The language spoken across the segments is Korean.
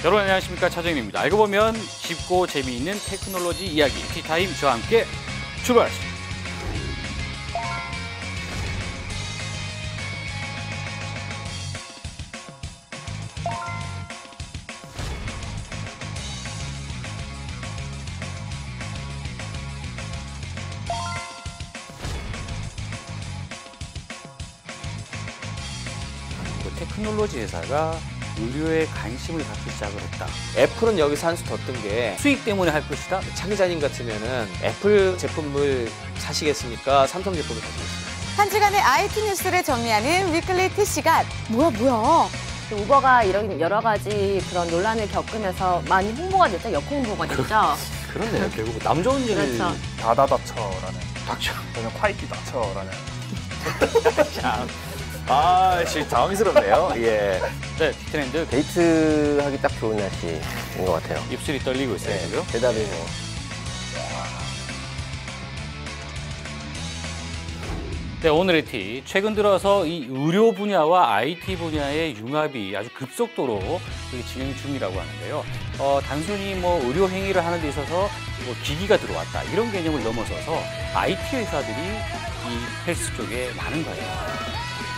여러분 안녕하십니까, 차정현입니다. 알고 보면 쉽고 재미있는 테크놀로지 이야기 티타임 저와 함께 출발하십니다. 테크놀로지 회사가 의료에 관심을 갖기 시작을 했다. 애플은 여기서 한 수 더 뜬 게 수익 때문에 할 것이다. 차 기자님 같으면은 애플 제품을 사시겠습니까? 삼성 제품을 사시겠습니까? 한 주간의 IT 뉴스를 정리하는 위클리 T 시간. 뭐야? 우버가 이런 여러 가지 그런 논란을 겪으면서 많이 홍보가 됐죠. 역홍보가 됐죠. 그렇네요. 결국 남 좋은 일을 그렇죠. 다다다쳐라는 닥쳐. 저는 콰이키 다쳐라는 지금 당황스럽네요. 예. 네, 트렌드 데이트하기 딱 좋은 날씨인 것 같아요. 입술이 떨리고 있어요, 지금. 대답이 뭐. 네, 오늘의 티. 최근 들어서 이 의료 분야와 IT 분야의 융합이 아주 급속도로 진행 중이라고 하는데요. 단순히 뭐 의료 행위를 하는 데 있어서 뭐 기기가 들어왔다 이런 개념을 넘어서서 IT 회사들이 이 헬스 쪽에 많은 거예요.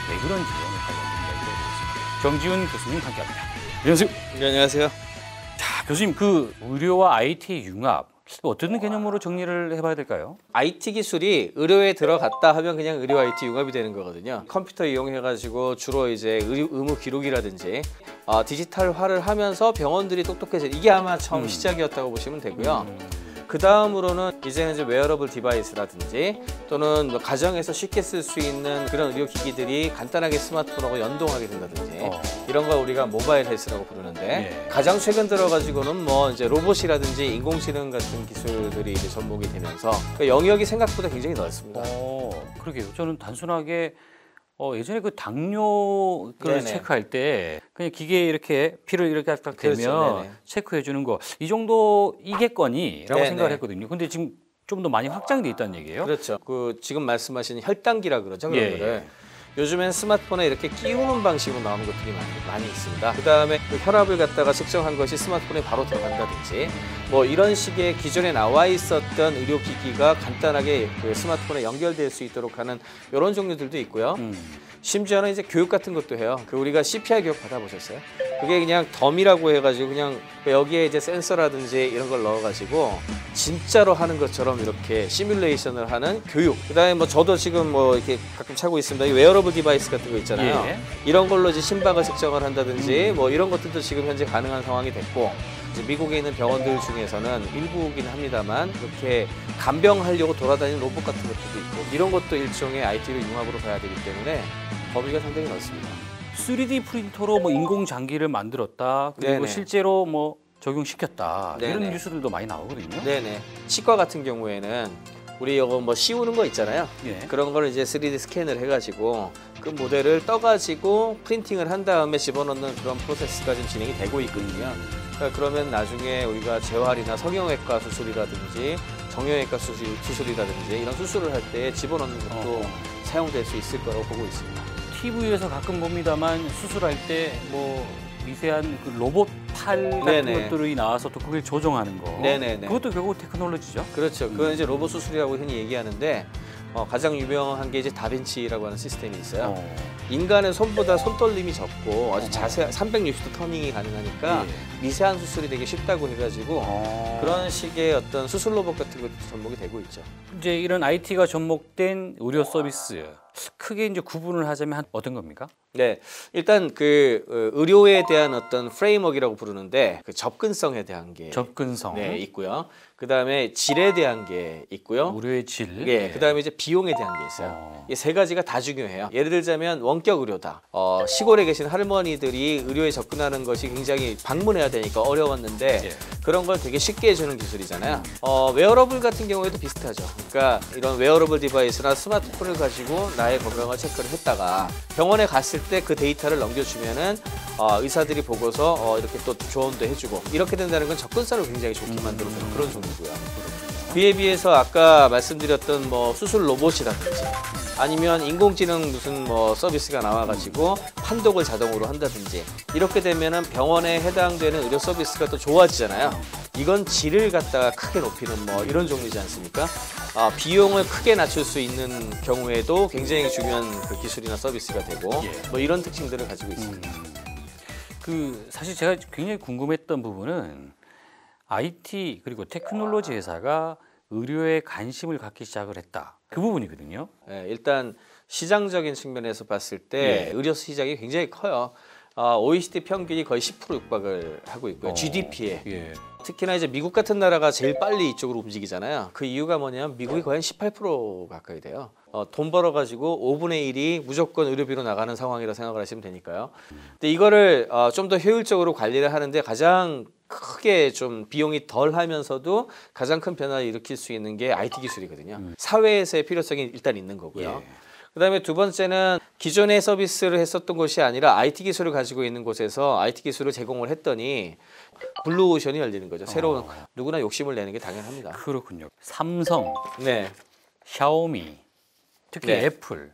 왜 그런지 오늘 관련 이야기해보겠습니다. 정지훈 교수님 함께합니다. 안녕하세요. 네, 안녕하세요. 자, 교수님, 그 의료와 IT의 융합 어떤 개념으로 정리를 해봐야 될까요? IT 기술이 의료에 들어갔다 하면 그냥 의료 IT 융합이 되는 거거든요. 컴퓨터 이용해가지고 주로 이제 의무 기록이라든지 디지털화를 하면서 병원들이 똑똑해져. 이게 아마 처음 시작이었다고 보시면 되고요. 그 다음으로는 이제는 이제 웨어러블 디바이스라든지 또는 뭐 가정에서 쉽게 쓸 수 있는 그런 의료기기들이 간단하게 스마트폰하고 연동하게 된다든지 이런 걸 우리가 모바일 헬스라고 부르는데 예. 가장 최근 들어가지고는 뭐 이제 로봇이라든지 인공지능 같은 기술들이 이제 접목이 되면서 그 영역이 생각보다 굉장히 넓습니다. 그러게요. 저는 단순하게 예전에 그 당뇨 를 네네. 체크할 때 그냥 기계에 이렇게 피를 이렇게 딱 대면 그렇죠. 네네. 체크해 주는 거 이 정도이겠거니라고 네네. 생각을 했거든요. 근데 지금 좀 더 많이 확장돼 있다는 얘기예요? 그렇죠. 그 지금 말씀하신 혈당기라 그러죠. 그런 예, 거를. 요즘엔 스마트폰에 이렇게 끼우는 방식으로 나오는 것들이 많이 있습니다. 그다음에 그 혈압을 갖다가 측정한 것이 스마트폰에 바로 들어간다든지 뭐 이런 식의 기존에 나와 있었던 의료기기가 간단하게 그 스마트폰에 연결될 수 있도록 하는 이런 종류들도 있고요. 심지어는 이제 교육 같은 것도 해요. 그 우리가 CPR 교육 받아보셨어요? 그게 그냥 덤이라고 해가지고 그냥 여기에 이제 센서라든지 이런 걸 넣어가지고 진짜로 하는 것처럼 이렇게 시뮬레이션을 하는 교육. 그다음에 뭐 저도 지금 뭐 이렇게 가끔 차고 있습니다. 이 웨어러블 디바이스 같은 거 있잖아요. 예. 이런 걸로 이제 심박을 측정을 한다든지 뭐 이런 것들도 지금 현재 가능한 상황이 됐고. 이제 미국에 있는 병원들 중에서는 일부긴 합니다만 이렇게 간병하려고 돌아다니는 로봇 같은 것들도 있고 이런 것도 일종의 IT로 융합으로 가야 되기 때문에 범위가 상당히 넓습니다. 3D 프린터로 뭐 인공 장기를 만들었다. 그리고 네네. 실제로 뭐 적용시켰다. 이런 네네. 뉴스들도 많이 나오거든요. 네네. 치과 같은 경우에는 우리 이거 뭐 씌우는 거 있잖아요. 예. 그런 거를 이제 3D 스캔을 해가지고 그 모델을 떠가지고 프린팅을 한 다음에 집어넣는 그런 프로세스가 지금 진행이 되고 있거든요. 그러니까 그러면 나중에 우리가 재활이나 성형외과 수술이라든지 정형외과 수술이라든지 이런 수술을 할 때 집어넣는 것도 사용될 수 있을 거라고 보고 있습니다. TV에서 가끔 봅니다만 수술할 때 뭐 미세한 그 로봇 팔 같은 네네. 것들이 나와서 또 그걸 조정하는 거. 네네네. 그것도 결국 테크놀로지죠. 그렇죠. 그건 이제 로봇 수술이라고 흔히 얘기하는데 가장 유명한 게 이제 다빈치라고 하는 시스템이 있어요. 인간의 손보다 손떨림이 적고 아주 자세 360도 터닝이 가능하니까 미세한 수술이 되게 쉽다고 해가지고 그런 식의 어떤 수술 로봇 같은 것도 접목이 되고 있죠. 이제 이런 IT가 접목된 의료 서비스 크게 이제 구분을 하자면 어떤 겁니까? 네, 일단 그 의료에 대한 어떤 프레임워크라고 부르는데 그 접근성에 대한 게 접근성, 네, 있고요. 그 다음에 질에 대한 게 있고요. 의료의 질, 예, 그 다음에 이제 비용에 대한 게 있어요. 이 세 가지가 다 중요해요. 예를 들자면 원격 의료다. 시골에 계신 할머니들이 의료에 접근하는 것이 굉장히 방문해야 되니까 어려웠는데 그런 걸 되게 쉽게 해주는 기술이잖아요. 웨어러블 같은 경우에도 비슷하죠. 그러니까 이런 웨어러블 디바이스나 스마트폰을 가지고 나의 건강을 체크를 했다가 병원에 갔을 때 그 데이터를 넘겨주면은 의사들이 보고서 이렇게 또 조언도 해주고 이렇게 된다는 건 접근성을 굉장히 좋게 만들어주는 그런 종류고요. 그에 비해서 아까 말씀드렸던 뭐 수술 로봇이라든지 아니면 인공지능 무슨 뭐 서비스가 나와가지고 판독을 자동으로 한다든지 이렇게 되면은 병원에 해당되는 의료 서비스가 또 좋아지잖아요. 이건 질을 갖다가 크게 높이는 뭐 이런 종류지 않습니까? 비용을 크게 낮출 수 있는 경우에도 굉장히 중요한 그 기술이나 서비스가 되고 뭐 이런 특징들을 가지고 있습니다. 사실 제가 굉장히 궁금했던 부분은 IT 그리고 테크놀로지 회사가 의료에 관심을 갖기 시작을 했다. 그 부분이거든요. 네, 일단 시장적인 측면에서 봤을 때 의료 시장이 굉장히 커요. OECD 평균이 거의 10% 육박을 하고 있고요. GDP에. 특히나 이제 미국 같은 나라가 제일 빨리 이쪽으로 움직이잖아요. 그 이유가 뭐냐면 미국이 거의 한 18% 가까이 돼요. 돈 벌어가지고 5분의 1이 무조건 의료비로 나가는 상황이라 생각을 하시면 되니까요. 근데 이거를 좀 더 효율적으로 관리를 하는데 가장 크게 좀 비용이 덜 하면서도 가장 큰 변화를 일으킬 수 있는 게 IT 기술이거든요. 사회에서의 필요성이 일단 있는 거고요. 그다음에 두 번째는 기존의 서비스를 했었던 곳이 아니라 IT 기술을 가지고 있는 곳에서 IT 기술을 제공을 했더니 블루오션이 열리는 거죠. 새로운 누구나 욕심을 내는 게 당연합니다. 그렇군요. 삼성, 네. 샤오미, 특히 애플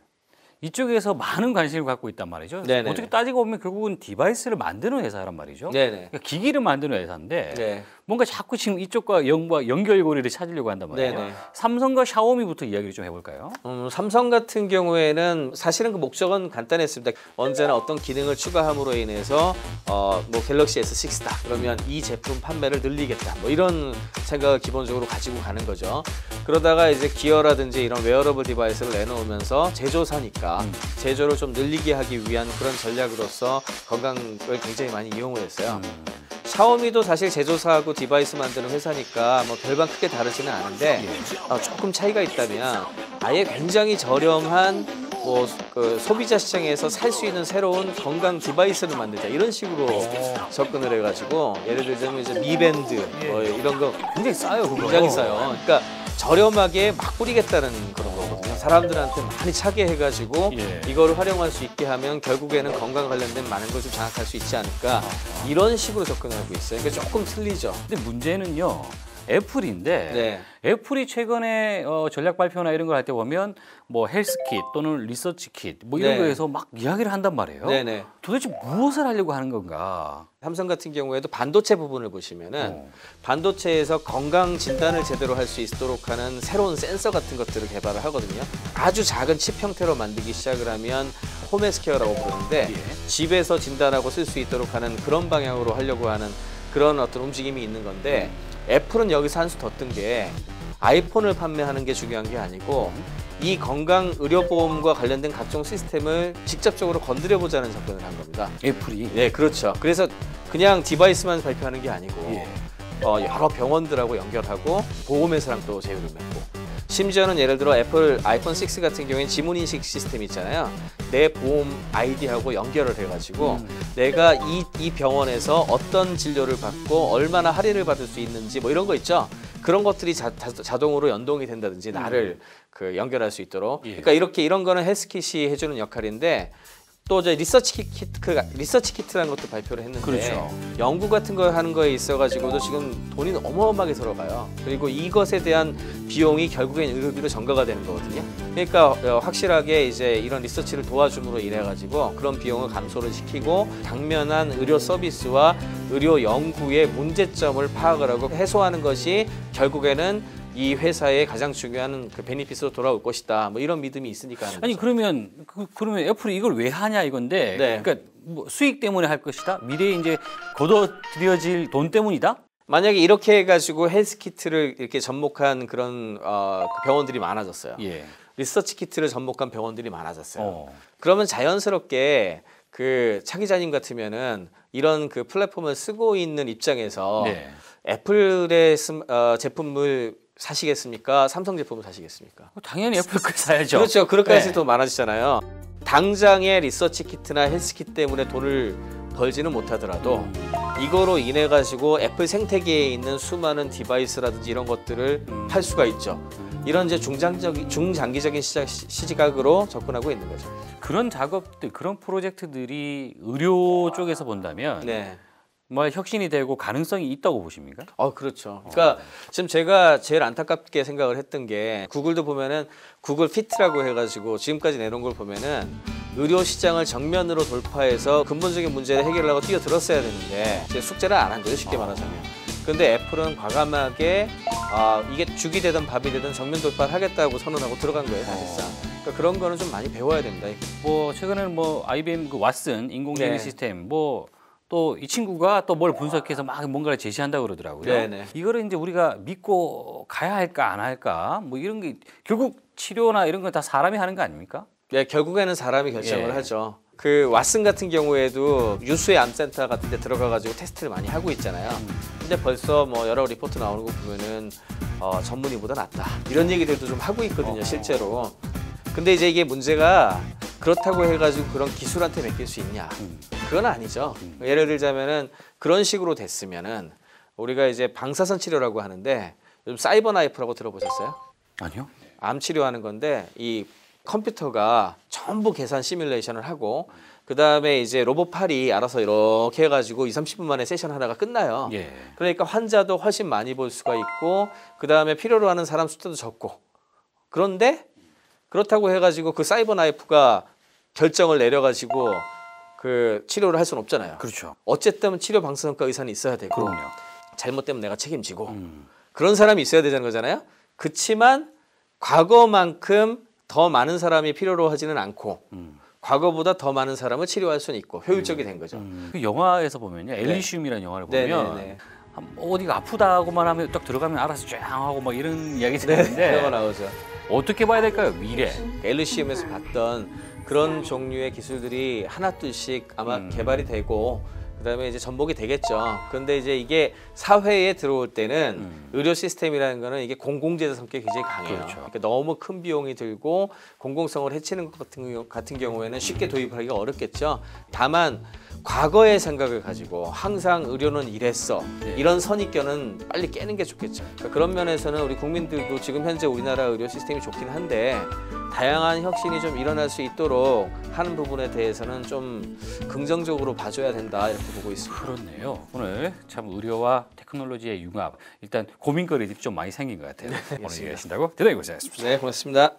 이쪽에서 많은 관심을 갖고 있단 말이죠. 네네. 어떻게 따지고 보면 결국은 디바이스를 만드는 회사란 말이죠. 네네. 그러니까 기기를 만드는 회사인데 네. 뭔가 자꾸 지금 이쪽과 연결고리를 찾으려고 한단 말이에요. 네네. 삼성과 샤오미부터 이야기를 좀 해볼까요? 삼성 같은 경우에는 사실은 그 목적은 간단했습니다. 언제나 어떤 기능을 추가함으로 인해서 뭐 갤럭시 S6다 그러면 이 제품 판매를 늘리겠다 뭐 이런 생각을 기본적으로 가지고 가는 거죠. 그러다가 이제 기어라든지 이런 웨어러블 디바이스를 내놓으면서 제조사니까 제조를 좀 늘리게 하기 위한 그런 전략으로서 건강을 굉장히 많이 이용을 했어요. 샤오미도 사실 제조사하고 디바이스 만드는 회사니까 뭐 별반 크게 다르지는 않은데 조금 차이가 있다면 아예 굉장히 저렴한 뭐 그 소비자 시장에서 살 수 있는 새로운 건강 디바이스를 만들자 이런 식으로 접근을 해가지고 예를 들자면 이제 미밴드 뭐 이런 거 굉장히 싸요, 그거. 굉장히 싸요. 그러니까 저렴하게 막 뿌리겠다는 그런 거거든요. 사람들한테 많이 차게 해가지고 이거를 활용할 수 있게 하면 결국에는 건강 관련된 많은 걸 좀 장악할 수 있지 않을까 이런 식으로 접근하고 있어요. 그러니까 조금 틀리죠. 근데 문제는요. 애플인데 애플이 최근에 전략 발표나 이런 걸 할 때 보면 뭐 헬스킷 또는 리서치킷 뭐 이런 거에서 막 이야기를 한단 말이에요. 도대체 무엇을 하려고 하는 건가? 삼성 같은 경우에도 반도체 부분을 보시면은 반도체에서 건강 진단을 제대로 할 수 있도록 하는 새로운 센서 같은 것들을 개발을 하거든요. 아주 작은 칩 형태로 만들기 시작을 하면 홈헬스케어라고 부르는데 집에서 진단하고 쓸 수 있도록 하는 그런 방향으로 하려고 하는 그런 어떤 움직임이 있는 건데 애플은 여기서 한 수 더 뜬 게 아이폰을 판매하는 게 중요한 게 아니고 이 건강 의료보험과 관련된 각종 시스템을 직접적으로 건드려보자는 접근을 한 겁니다. 애플이? 네, 그렇죠. 그래서 그냥 디바이스만 발표하는 게 아니고 여러 병원들하고 연결하고 보험회사랑 또 제휴를 맺고 심지어는 예를 들어 애플 아이폰 6 같은 경우에는 지문인식 시스템 있잖아요. 내 보험 아이디하고 연결을 해가지고 내가 이 병원에서 어떤 진료를 받고 얼마나 할인을 받을 수 있는지 뭐 이런 거 있죠. 그런 것들이 자동으로 연동이 된다든지 나를 그 연결할 수 있도록. 그러니까 이런 거는 헬스킷이 해주는 역할인데 또 이제 리서치 키트라는 것도 발표를 했는데 연구 같은 거 하는 거에 있어가지고도 지금 돈이 어마어마하게 들어가요. 그리고 이것에 대한 비용이 결국엔 의료비로 전가가 되는 거거든요. 그러니까 확실하게 이제 이런 리서치를 도와줌으로 인해가지고 그런 비용을 감소를 시키고 당면한 의료 서비스와 의료 연구의 문제점을 파악을 하고 해소하는 것이 결국에는 이 회사의 가장 중요한 그 베니핏으로 돌아올 것이다. 뭐 이런 믿음이 있으니까 하는 아니 거죠. 그러면 애플이 이걸 왜 하냐 이건데. 그러니까 뭐 수익 때문에 할 것이다. 미래에 이제 거둬들여질 돈 때문이다. 만약에 이렇게 해가지고 헬스키트를 이렇게 접목한 그런 병원들이 많아졌어요. 리서치 키트를 접목한 병원들이 많아졌어요. 그러면 자연스럽게 그 차 기자님 같으면은 이런 그 플랫폼을 쓰고 있는 입장에서 애플의 제품을 사시겠습니까? 삼성 제품을 사시겠습니까? 당연히 애플 거 사야죠. 그렇죠. 그렇게까지 더 많아지잖아요. 당장의 리서치 키트나 헬스킷 때문에 돈을 벌지는 못하더라도 이거로 인해 가지고 애플 생태계에 있는 수많은 디바이스라든지 이런 것들을 팔 수가 있죠. 이런 이제 중장기적인 시각으로 접근하고 있는 거죠. 그런 작업들, 그런 프로젝트들이 의료 쪽에서 본다면 뭐 혁신이 되고 가능성이 있다고 보십니까? 그렇죠. 그러니까 지금 제가 제일 안타깝게 생각을 했던 게 구글도 보면은 구글 피트라고 해가지고 지금까지 내놓은 걸 보면은 의료 시장을 정면으로 돌파해서 근본적인 문제를 해결하고 뛰어들었어야 되는데 이제 숙제를 안 한 거죠, 쉽게 말하자면. 근데 애플은 과감하게 이게 죽이 되든 밥이 되든 정면 돌파를 하겠다고 선언하고 들어간 거예요, 사실상. 그러니까 그런 거는 좀 많이 배워야 됩니다. 뭐 최근에는 뭐 IBM 그 왓슨 인공지능 네. 시스템 뭐 또 이 친구가 또 뭘 분석해서 막 뭔가를 제시한다고 그러더라고요. 네네. 이거를 이제 우리가 믿고 가야 할까 안 할까 뭐 이런 게 결국 치료나 이런 건 다 사람이 하는 거 아닙니까? 네, 결국에는 사람이 결정을 예. 하죠. 그 왓슨 같은 경우에도 유수의 암센터 같은 데 들어가가지고 테스트를 많이 하고 있잖아요. 근데 벌써 뭐 여러 리포트 나오는 거 보면은 전문의보다 낫다. 이런 얘기들도 좀 하고 있거든요, 실제로. 근데 이제 이게 문제가 그렇다고 해가지고 그런 기술한테 맡길 수 있냐? 그건 아니죠. 예를 들자면은 그런 식으로 됐으면은 우리가 이제 방사선 치료라고 하는데 요즘 사이버 나이프라고 들어보셨어요? 아니요. 암 치료하는 건데 이 컴퓨터가 전부 계산 시뮬레이션을 하고 그다음에 이제 로봇 팔이 알아서 이렇게 해가지고 20-30분 만에 세션 하나가 끝나요. 예. 그러니까 환자도 훨씬 많이 볼 수가 있고 그다음에 필요로 하는 사람 숫자도 적고 그런데 그렇다고 해가지고 그 사이버 나이프가 결정을 내려가지고 그 치료를 할 수는 없잖아요. 그렇죠. 어쨌든 치료 방사선과 의사는 있어야 되고 그럼요. 잘못되면 내가 책임지고 그런 사람이 있어야 되는 거잖아요. 그치만 과거만큼 더 많은 사람이 필요로 하지는 않고 과거보다 더 많은 사람을 치료할 수는 있고 효율적이 된 거죠. 그 영화에서 보면요, 엘리시움이라는 영화를 보면 네네네. 어디가 아프다고만 하면 딱 들어가면 알아서 쫙 하고 막 이런 이야기 그런 거 듣는데 나오죠. 어떻게 봐야 될까요? 미래. 엘리시움에서 봤던 그런 종류의 기술들이 하나둘씩 아마 개발이 되고 그다음에 이제 전복이 되겠죠. 그런데 이제 이게 사회에 들어올 때는 의료 시스템이라는 거는 이게 공공재자 성격이 굉장히 강해요. 그렇죠. 그러니까 너무 큰 비용이 들고 공공성을 해치는 것 같은 경우에는 쉽게 도입하기가 어렵겠죠. 다만 과거의 생각을 가지고 항상 의료는 이랬어 이런 선입견은 빨리 깨는 게 좋겠죠. 그러니까 그런 면에서는 우리 국민들도 지금 현재 우리나라 의료 시스템이 좋긴 한데 다양한 혁신이 좀 일어날 수 있도록 하는 부분에 대해서는 좀 긍정적으로 봐줘야 된다 이렇게 보고 있습니다. 그렇네요. 오늘 참 의료와 테크놀로지의 융합 일단 고민거리들이 좀 많이 생긴 것 같아요. 오늘 얘기하신다고 대단히 고생하셨습니다. 네, 고맙습니다.